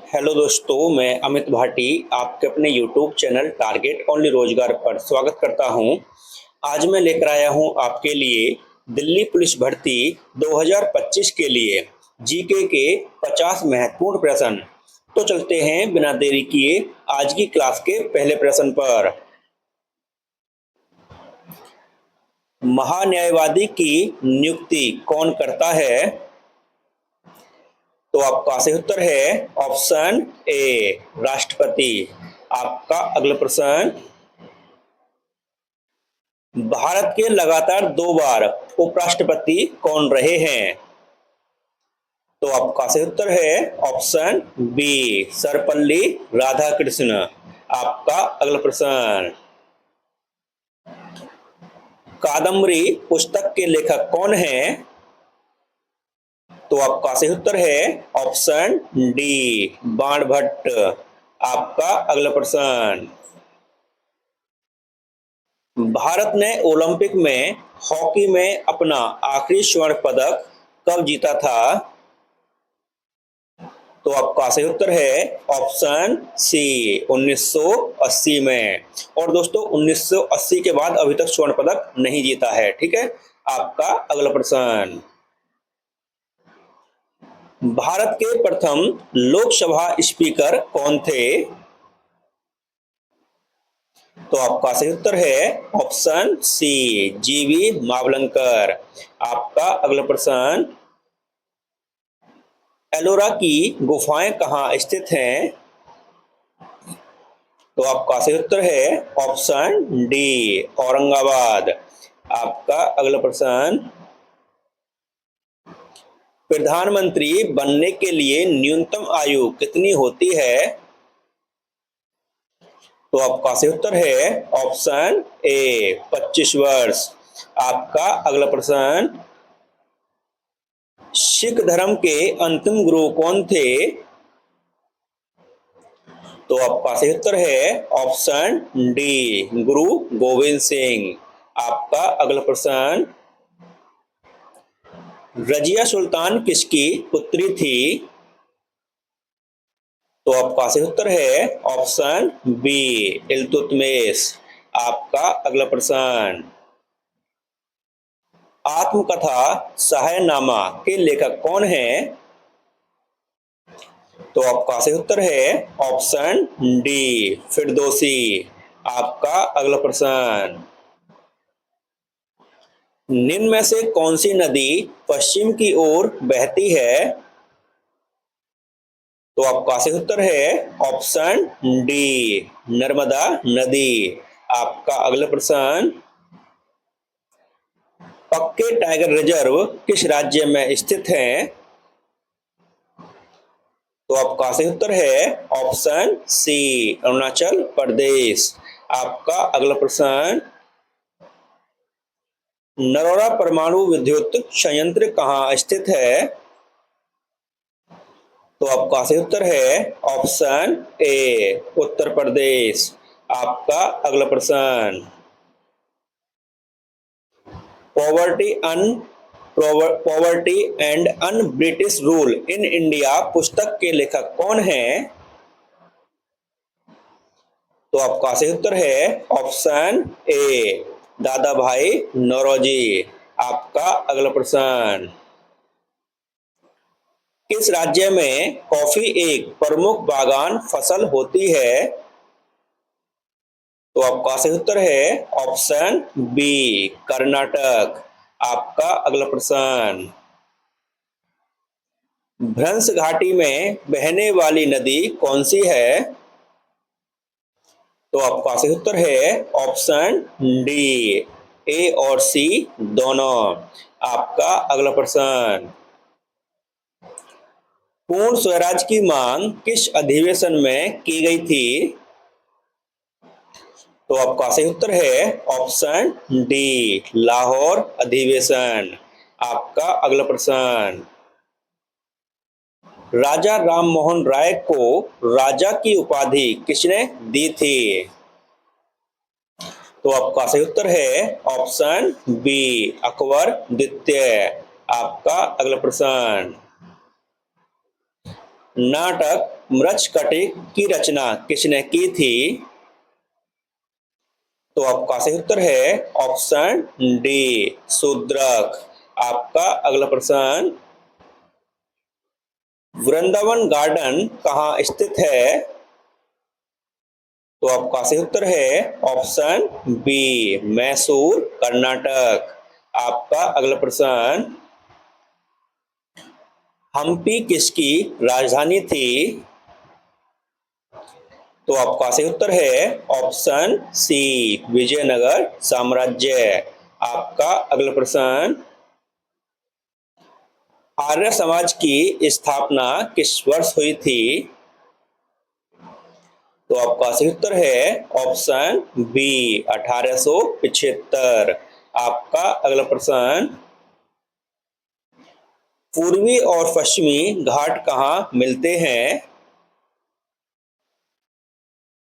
Hello दोस्तों, मैं अमित भाटी आपके अपने यूट्यूब चैनल टारगेट ओनली रोजगार पर स्वागत करता हूं। आज मैं लेकर आया हूं आपके लिए दिल्ली पुलिस भर्ती 2025 के लिए जीके के 50 महत्वपूर्ण प्रश्न। तो चलते हैं बिना देरी किए आज की क्लास के पहले प्रश्न पर। महान्यायवादी की नियुक्ति कौन करता है? तो आपका सही उत्तर है ऑप्शन ए, राष्ट्रपति। आपका अगला प्रश्न, भारत के लगातार 2 बार उपराष्ट्रपति कौन रहे हैं? तो आपका सही उत्तर है ऑप्शन बी, सर्वपल्ली राधाकृष्ण। आपका अगला प्रश्न, कादम्बरी पुस्तक के लेखक कौन हैं? तो आपका सही उत्तर है ऑप्शन डी, बाणभट्ट। आपका अगला प्रश्न, भारत ने ओलंपिक में हॉकी में अपना आखिरी स्वर्ण पदक कब जीता था? तो आपका सही उत्तर है ऑप्शन सी, 1980 में। और दोस्तों 1980 के बाद अभी तक स्वर्ण पदक नहीं जीता है। ठीक है। आपका अगला प्रश्न, भारत के प्रथम लोकसभा स्पीकर कौन थे? तो आपका सही उत्तर है ऑप्शन सी, जीवी मावलंकर। आपका अगला प्रश्न, एलोरा की गुफाएं कहाँ स्थित हैं? तो आपका सही उत्तर है ऑप्शन डी, औरंगाबाद। आपका अगला प्रश्न, प्रधानमंत्री बनने के लिए न्यूनतम आयु कितनी होती है? तो आपका सही उत्तर है ऑप्शन ए, 25 वर्ष। आपका अगला प्रश्न, सिख धर्म के अंतिम गुरु कौन थे? तो आपका सही उत्तर है ऑप्शन डी, गुरु गोविंद सिंह। आपका अगला प्रश्न, रजिया सुल्तान किसकी पुत्री थी? तो आपका सही उत्तर है ऑप्शन बी, इल्तुतमिश। आपका अगला प्रश्न, आत्मकथा शाहनामा के लेखक कौन हैं? तो आपका सही उत्तर है ऑप्शन डी, फिरदौसी। आपका अगला प्रश्न, निम्न में से कौन सी नदी पश्चिम की ओर बहती है? तो आपका सही उत्तर है ऑप्शन डी, नर्मदा नदी। आपका अगला प्रश्न, पक्के टाइगर रिजर्व किस राज्य में स्थित है? तो आपका सही उत्तर है ऑप्शन सी, अरुणाचल प्रदेश। आपका अगला प्रश्न, नरोरा परमाणु विद्युत संयंत्र कहाँ स्थित है? तो आपका सही उत्तर है ऑप्शन ए, उत्तर प्रदेश। आपका अगला प्रश्न, poverty and un British rule in India पुस्तक के लेखक कौन हैं? तो आपका सही उत्तर है ऑप्शन ए, दादा भाई नौरोजी। आपका अगला प्रश्न, किस राज्य में कॉफी एक प्रमुख बागान फसल होती है? तो आपका सही उत्तर है ऑप्शन बी, कर्नाटक। आपका अगला प्रश्न, भ्रंश घाटी में बहने वाली नदी कौन सी है? तो आपका सही उत्तर है ऑप्शन डी, ए और सी दोनों। आपका अगला प्रश्न, पूर्ण स्वराज की मांग किस अधिवेशन में की गई थी? तो आपका सही उत्तर है ऑप्शन डी, लाहौर अधिवेशन। आपका अगला प्रश्न, राजा राममोहन राय को राजा की उपाधि किसने दी थी? तो आपका सही उत्तर है ऑप्शन बी, अकबर द्वितीय। आपका अगला प्रश्न, नाटक मृच्छकटिक की रचना किसने की थी? तो आपका सही उत्तर है ऑप्शन डी, शूद्रक। आपका अगला प्रश्न, वृंदावन गार्डन कहाँ स्थित है? तो आपका सही उत्तर है ऑप्शन बी, मैसूर, कर्नाटक। आपका अगला प्रश्न, हम्पी किसकी राजधानी थी? तो आपका सही उत्तर है ऑप्शन सी, विजयनगर साम्राज्य। आपका अगला प्रश्न, आर्य समाज की स्थापना किस वर्ष हुई थी? तो आपका सही उत्तर है ऑप्शन बी, 1875। आपका अगला प्रश्न, पूर्वी और पश्चिमी घाट कहाँ मिलते हैं?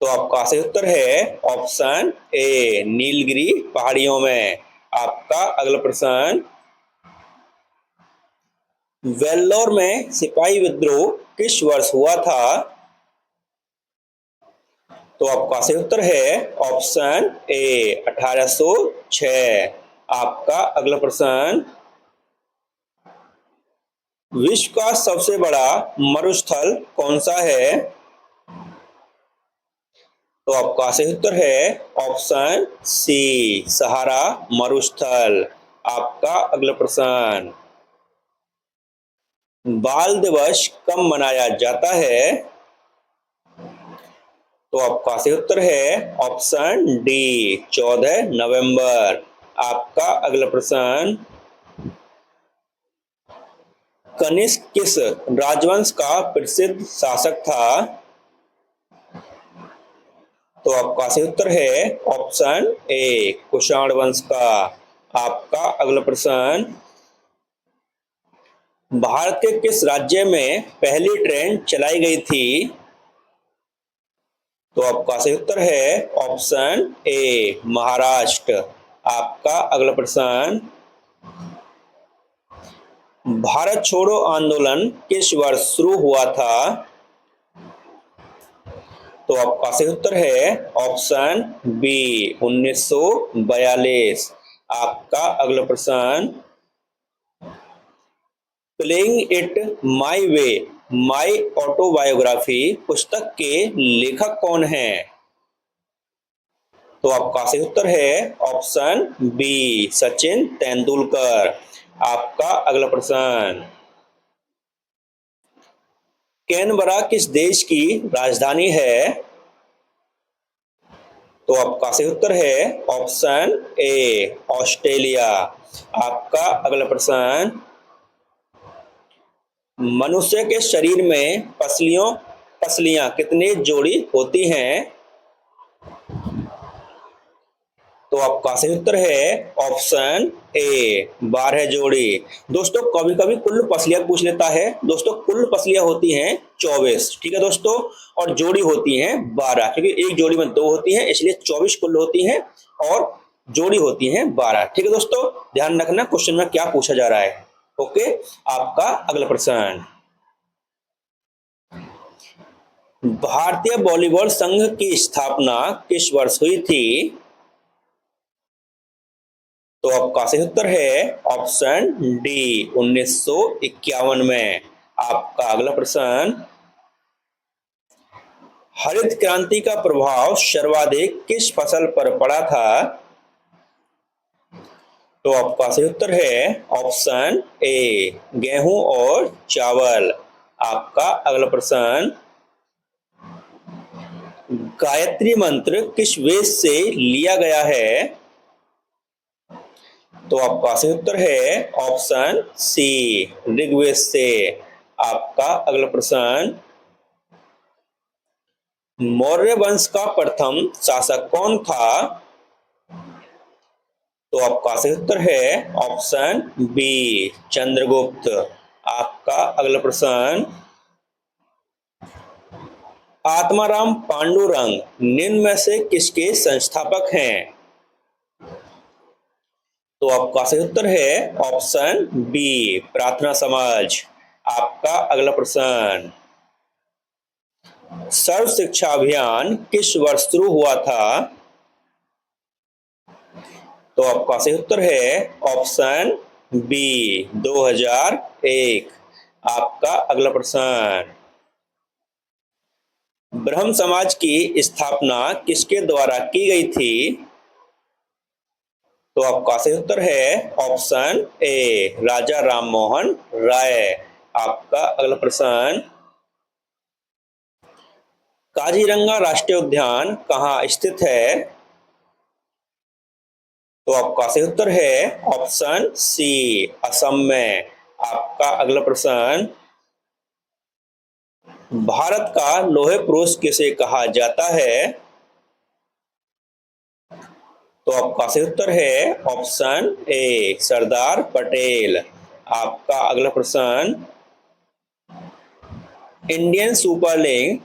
तो आपका सही उत्तर है ऑप्शन ए, नीलगिरी पहाड़ियों में। आपका अगला प्रश्न, वेल्लोर में सिपाही विद्रोह किस वर्ष हुआ था? तो आपका सही उत्तर है ऑप्शन ए, 1806। आपका अगला प्रश्न, विश्व का सबसे बड़ा मरुस्थल कौन सा है? तो आपका सही उत्तर है ऑप्शन सी, सहारा मरुस्थल। आपका अगला प्रश्न, बाल दिवस कब मनाया जाता है? तो आपका सही उत्तर है ऑप्शन डी, 14 नवंबर। आपका अगला प्रश्न, कनिष्क किस राजवंश का प्रसिद्ध शासक था? तो आपका सही उत्तर है ऑप्शन ए, कुषाण वंश का। आपका अगला प्रश्न, भारत के किस राज्य में पहली ट्रेन चलाई गई थी? तो आपका सही उत्तर है ऑप्शन ए, महाराष्ट्र। आपका अगला प्रश्न, भारत छोड़ो आंदोलन किस वर्ष शुरू हुआ था? तो आपका सही उत्तर है ऑप्शन बी, 1942। आपका अगला प्रश्न, playing it my way, my autobiography पुस्तक के लेखक कौन है? तो आपका सही उत्तर है ऑप्शन बी, सचिन तेंदुलकर। आपका अगला प्रश्न, कैनबरा किस देश की राजधानी है? तो आपका सही उत्तर है ऑप्शन ए, ऑस्ट्रेलिया। आपका अगला प्रश्न, मनुष्य के शरीर में पसलियां कितनी जोड़ी होती हैं? तो आपका सही उत्तर है ऑप्शन ए, 12 जोड़ी। दोस्तों कभी कभी कुल पसलियां पूछ लेता है। दोस्तों कुल पसलियां होती हैं 24, ठीक है दोस्तों, और जोड़ी होती हैं 12, क्योंकि एक जोड़ी में दो होती हैं, इसलिए 24 कुल होती हैं और जोड़ी होती हैं 12। ठीक है दोस्तों, ध्यान रखना क्वेश्चन में क्या पूछा जा रहा है। ओके, आपका अगला प्रश्न, भारतीय वॉलीबॉल संघ की स्थापना किस वर्ष हुई थी? तो आपका सही उत्तर है ऑप्शन डी, 1951 में। आपका अगला प्रश्न, हरित क्रांति का प्रभाव सर्वाधिक किस फसल पर पड़ा था? तो आपका सही उत्तर है ऑप्शन ए, गेहूं और चावल। आपका अगला प्रश्न, गायत्री मंत्र किस वेद से लिया गया है? तो आपका सही उत्तर है ऑप्शन सी, ऋग्वेद से। आपका अगला प्रश्न, मौर्य वंश का प्रथम शासक कौन था? तो आपका सही उत्तर है ऑप्शन बी, चंद्रगुप्त। आपका अगला प्रश्न, आत्माराम पांडुरंग निम्न में से किसके संस्थापक हैं? तो आपका सही उत्तर है ऑप्शन बी, प्रार्थना समाज। आपका अगला प्रश्न, सर्व शिक्षा अभियान किस वर्ष शुरू हुआ था? तो आपका सही उत्तर है ऑप्शन बी 2001। आपका अगला प्रश्न, ब्रह्म समाज की स्थापना किसके द्वारा की गई थी? तो आपका सही उत्तर है ऑप्शन ए राजा राम मोहन राय। आपका अगला प्रश्न, काजीरंगा राष्ट्रीय उद्यान कहाँ स्थित है? तो आपका सही उत्तर है ऑप्शन सी असम में। आपका अगला प्रश्न, भारत का लौह पुरुष किसे कहा जाता है? तो आपका सही उत्तर है ऑप्शन ए सरदार पटेल। आपका अगला प्रश्न, इंडियन सुपर लीग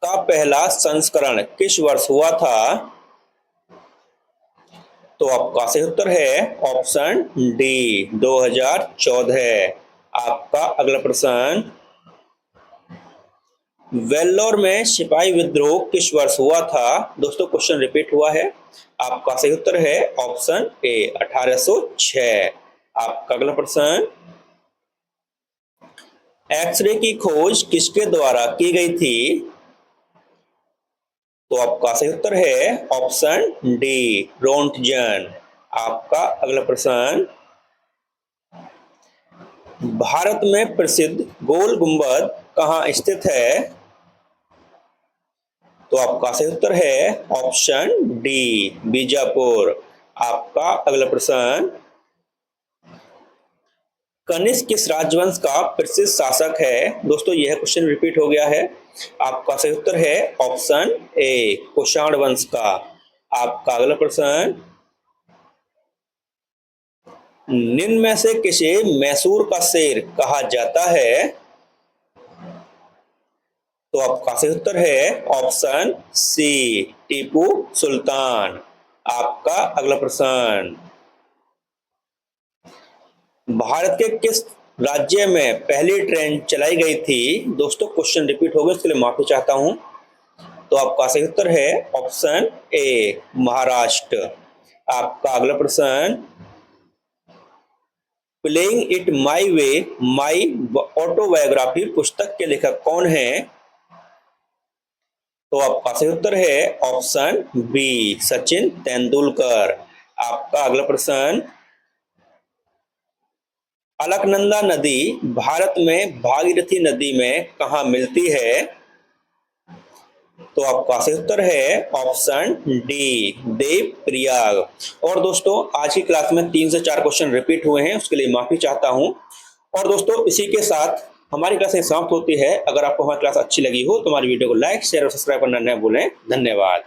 का पहला संस्करण किस वर्ष हुआ था? तो आपका सही उत्तर है ऑप्शन डी 2014। आपका अगला प्रश्न, वेल्लोर में सिपाही विद्रोह किस वर्ष हुआ था? दोस्तों क्वेश्चन रिपीट हुआ है। आपका सही उत्तर है ऑप्शन ए 1806। आपका अगला प्रश्न, एक्सरे की खोज किसके द्वारा की गई थी? तो आपका सही उत्तर है ऑप्शन डी रोंटगन। आपका अगला प्रश्न, भारत में प्रसिद्ध गोल गुंबद कहाँ स्थित है? तो आपका सही उत्तर है ऑप्शन डी बीजापुर। आपका अगला प्रश्न, कनिष्क किस राजवंश का प्रसिद्ध शासक है? दोस्तों यह क्वेश्चन रिपीट हो गया है। आपका सही उत्तर है ऑप्शन ए कुषाण वंश का। आपका अगला प्रश्न, निम्न में से किसे मैसूर का शेर कहा जाता है? तो आपका सही उत्तर है ऑप्शन सी टीपू सुल्तान। आपका अगला प्रश्न, भारत के किस राज्य में पहली ट्रेन चलाई गई थी? दोस्तों क्वेश्चन रिपीट हो गया, इसके लिए माफी चाहता हूं। तो आपका सही उत्तर है ऑप्शन ए महाराष्ट्र। आपका अगला प्रश्न, playing it my way my autobiography पुस्तक के लेखक कौन है? तो आपका सही उत्तर है ऑप्शन बी सचिन तेंदुलकर। आपका अगला प्रश्न, अलकनंदा नदी भारत में भागीरथी नदी में कहाँ मिलती है? तो आपका सही उत्तर है ऑप्शन डी देवप्रयाग। और दोस्तों आज की क्लास में 3 से 4 क्वेश्चन रिपीट हुए हैं, उसके लिए माफी चाहता हूं। और दोस्तों इसी के साथ हमारी क्लास समाप्त होती है। अगर आपको हमारी क्लास अच्छी लगी हो तो हमारी वीडियो को लाइक शेयर और सब्सक्राइब करना न भूलें। धन्यवाद।